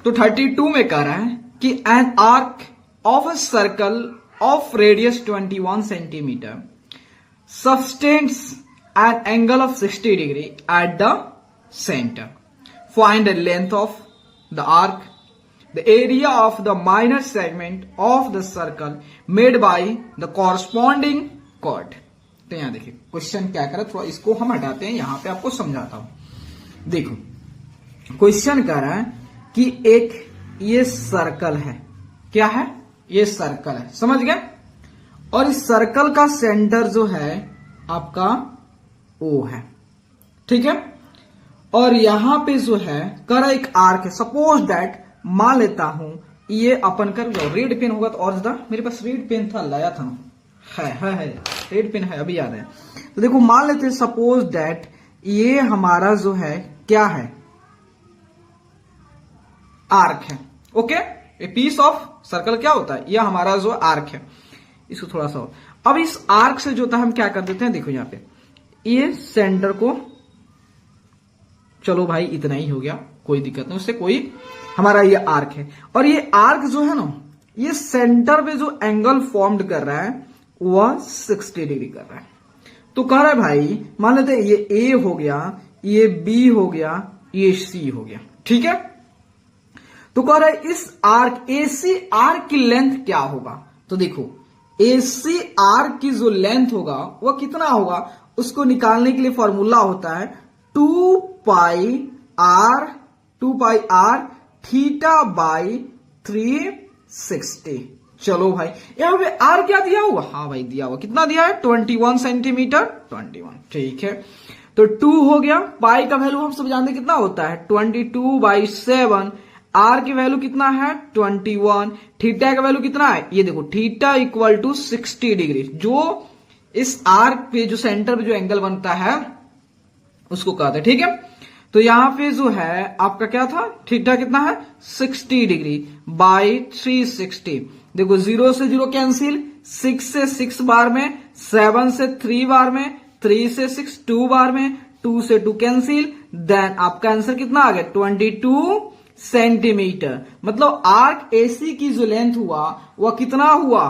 तो 32 में कह रहा है कि an arc of a circle of radius 21 centimetre sustains an angle of 60 degree at the centre. Find the length of the arc, the area of the minor segment of the circle made by the corresponding chord. तो यहां देखिए question क्या कर रहा है, थोड़ा इसको हम हटाते हैं, यहां पे आपको समझाता हूं. देखो क्वेश्चन कह रहा है कि एक ये सर्कल है, क्या है, ये सर्कल है, समझ गए. और इस सर्कल का सेंटर जो है आपका O है, ठीक है. और यहां पे जो है कर एक आर्क है. सपोज दैट मान लेता हूं ये अपन कर रेड पेन होगा तो और ज्यादा, मेरे पास रेड पेन था, लाया था ना, है रेड पेन है, अभी याद है. तो देखो मान लेते हैं सपोज दैट ये हमारा जो है क्या है, आर्क है. Okay, a piece of circle क्या होता है, यह हमारा जो आर्क है. इसको थोड़ा सा और, अब इस आर्क से जो होता है हम क्या कर देते हैं, देखो यहां पे ये सेंटर को, चलो भाई इतना ही हो गया, कोई दिक्कत नहीं, उससे कोई, हमारा ये आर्क है. और ये आर्क जो है ना, ये सेंटर पे जो एंगल फॉर्म्ड कर रहा है वह 60 डिग्री कर रहा है. तो कह रहा है भाई मान लेते हैं ये A हो गया, ये B हो गया, ये C हो गया, ठीक है. तो कह रहा है इस आर्क AC आर्क की लेंथ क्या होगा. तो देखो AC आर्क की जो लेंथ होगा वह कितना होगा, उसको निकालने के लिए फॉर्मूला होता है 2 पाई r थीटा बाई 360. चलो भाई यहां पे r क्या दिया हुआ, हाँ भाई दिया हुआ, कितना दिया है 21 सेंटीमीटर, 21, ठीक है. तो 2 हो गया, पाई का वैल्यू हम सब जानते कितना होता है 22/7, r की वैल्यू कितना है 21, थीटा का वैल्यू कितना है, ये देखो थीटा इक्वल टू 60 डिग्री. जो इस आर्क पे जो सेंटर पे जो एंगल बनता है उसको कहते हैं, ठीक है. तो यहां पे जो है आपका क्या था, थीटा कितना है 60 डिग्री बाई 360. देखो 0 से 0 कैंसिल, 6 से 6 बार में, 7 से 3 बार में, 3 से 6 2 बार में, 2 से 2 कैंसिल, देन आपका आंसर कितना आ गया 22 सेंटीमीटर. मतलब आर्क AC की जो लेंथ हुआ वह कितना हुआ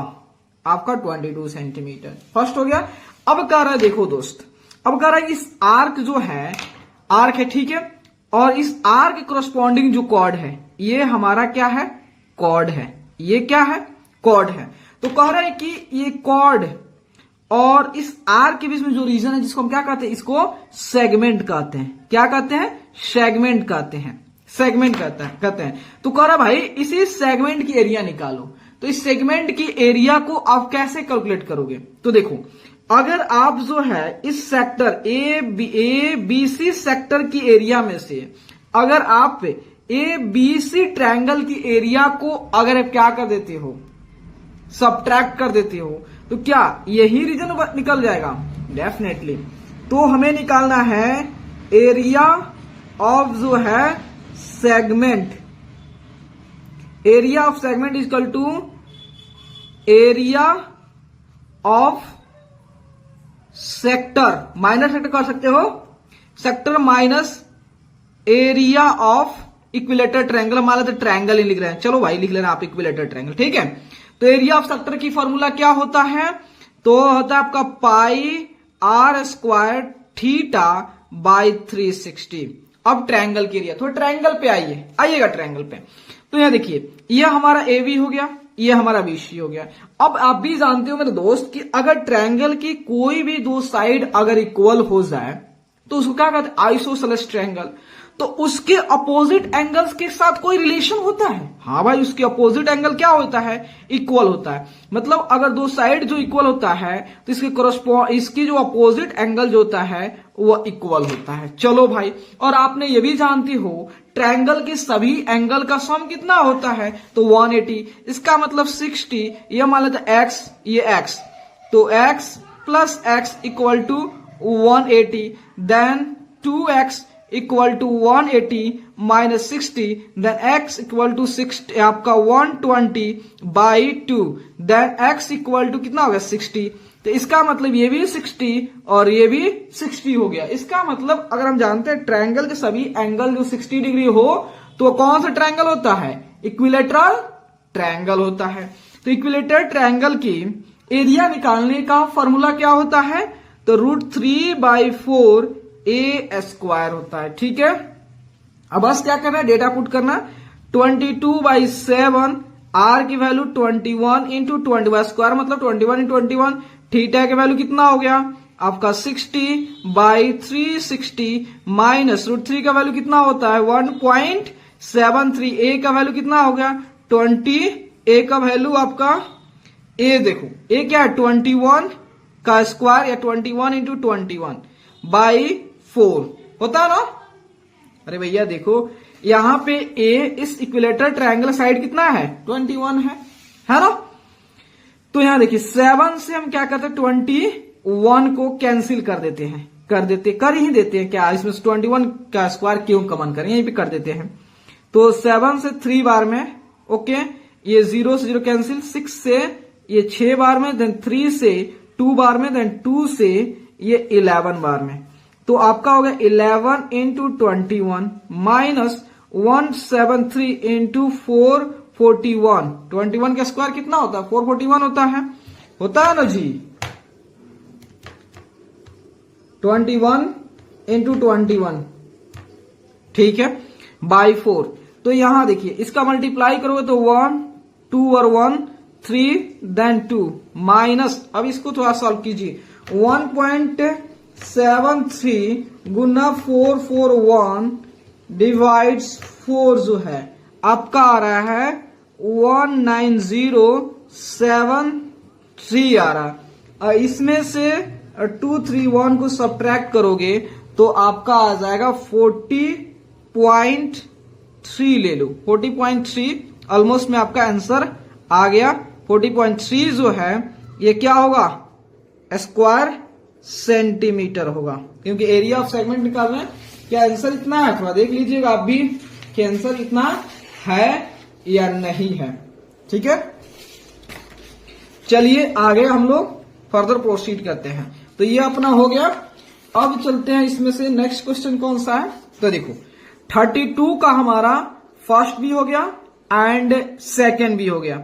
आपका 22 सेंटीमीटर. फर्स्ट हो गया. अब कह रहा है देखो दोस्त, अब कह रहा है इस आर्क जो है, आर्क है, ठीक है, और इस आर्क के कॉरस्पॉन्डिंग जो कॉर्ड है ये हमारा क्या है, कॉर्ड है. ये क्या है, कॉर्ड है. तो कह रहा है कि ये कॉर्ड और इस आर्क के बीच में जो रीजन है जिसको हम क्या कहते हैं, इसको सेगमेंट कहते हैं. क्या कहते हैं, सेगमेंट कहते हैं, सेगमेंट कहते हैं. तो कह रहा भाई इसी सेगमेंट की एरिया निकालो. तो इस सेगमेंट की एरिया को आप कैसे कैलकुलेट करोगे. तो देखो अगर आप जो है इस सेक्टर ABC सेक्टर की एरिया में से अगर आप ABC ट्रायंगल की एरिया को अगर आप क्या कर देते हो, सबट्रैक्ट कर देते हो, तो क्या यही रीजन निकल जाएगा, डेफिनेटली. तो हमें निकालना है एरिया ऑफ जो है segment, area of segment is equal to area of sector, minus sector कर सकते हो, sector minus area of equilateral triangle. मान लेते ट्रायंगल ही लिख रहे हैं, चलो भाई लिख लेना आप इक्विलेटर ट्रायंगल, ठीक है. तो एरिया ऑफ सेक्टर की फॉर्मूला क्या होता है, तो होता है आपका पाई r² थीटा बाई 360. अब ट्रायंगल की एरिया, थोड़ा ट्रायंगल पे आइएगा ट्रायंगल पे. तो यहां देखिए यह हमारा AB हो गया, ये हमारा BC हो गया. अब आप भी जानते हो मेरे दोस्त कि अगर ट्रायंगल की कोई भी दो साइड अगर इक्वल हो जाए तो उसको क्या कहते हैं, आइसोसेलेस ट्रायंगल. तो उसके अपोजिट एंगल्स के साथ कोई रिलेशन होता है, हाँ भाई उसके अपोजिट एंगल क्या होता है, इक्वल होता है. मतलब अगर दो साइड जो इक्वल होता है तो इसकी जो अपोजिट एंगल जो होता है वह इक्वल होता है. चलो भाई, और आपने ये भी जानती हो ट्रायंगल के सभी एंगल का सम कितना होता है, तो 180. इसका मतलब 60, ये मान लेते x, ये x, तो x plus x equal to 180, then 2x equal to 180 minus 60, then x equal to 60 आपका 120/2, देन x इक्वल टू कितना हो गया 60. तो इसका मतलब ये भी 60 और ये भी 60 हो गया. इसका मतलब अगर हम जानते हैं ट्रायंगल के सभी एंगल जो 60 डिग्री हो तो कौन सा ट्रायंगल होता है? इक्विलेटरल ट्रायंगल होता है। तो इक्विलेटरल ट्रायंगल की एरिया निकालने का फॉर्मूला क्या होता है? तो √3/4 a² होता है। ठीक है, अब बस क्या करना है, डेटा पुट करना। 22/7 r की वैल्यू 21 इंटू 20² मतलब 21 इंटू 21। थीटा की वैल्यू कितना हो गया आपका 60/360 माइनस √3 का वैल्यू कितना होता है 1.73। ए का वैल्यू कितना हो गया 20। ए का वैल्यू आपका ए देखो ए क्या है 21 का स्क्वायर या 21 इंटू 21/4 होता है ना। अरे भैया देखो यहां पे ए इस इक्विलेटरल ट्रायंगल साइड कितना है 21 है ना। तो यहां देखिए 7 से हम क्या करते हैं 21 को कैंसिल कर देते हैं, कर ही देते हैं क्या, इसमें 21 का स्क्वायर क्यों कमन करें, यहीं पे कर देते हैं। तो 7 से 3 बार में ओके, ये 0 से 0 कैंसिल, 6 से ये 6 बार में, देन 3 से 2 बार में, देन 2 से ये 11 बार में। तो आपका हो गया 11 इंटू 21 माइनस 173 इंटू 441। 21 का स्क्वायर कितना होता है 441 होता है ना जी। 21 इंटू 21 ठीक है /4। तो यहां देखिए इसका मल्टीप्लाई करोगे तो 1 2 और 1 3 देन 2 माइनस, अब इसको थोड़ा सॉल्व कीजिए 1.73 गुना 441 डिवाइड्स 4 जो है आपका आ रहा है 19073 आ रहा है। इसमें से 231 को सब्ट्रैक्ट करोगे तो आपका आ जाएगा 40.3 ले लो 40.3 ऑलमोस्ट में आपका आंसर आ गया। 40.3 जो है ये क्या होगा स्क्वायर सेंटीमीटर होगा, क्योंकि एरिया ऑफ सेगमेंट निकालना है। क्या आंसर इतना है, थोड़ा देख लीजिएगा आप भी कि आंसर इतना है या नहीं है। ठीक है, चलिए आगे हम लोग फर्दर प्रोसीड करते हैं। तो ये अपना हो गया। अब चलते हैं इसमें से नेक्स्ट क्वेश्चन कौन सा है। तो देखो 32 का हमारा फर्स्ट भी हो गया एंड सेकेंड भी हो गया।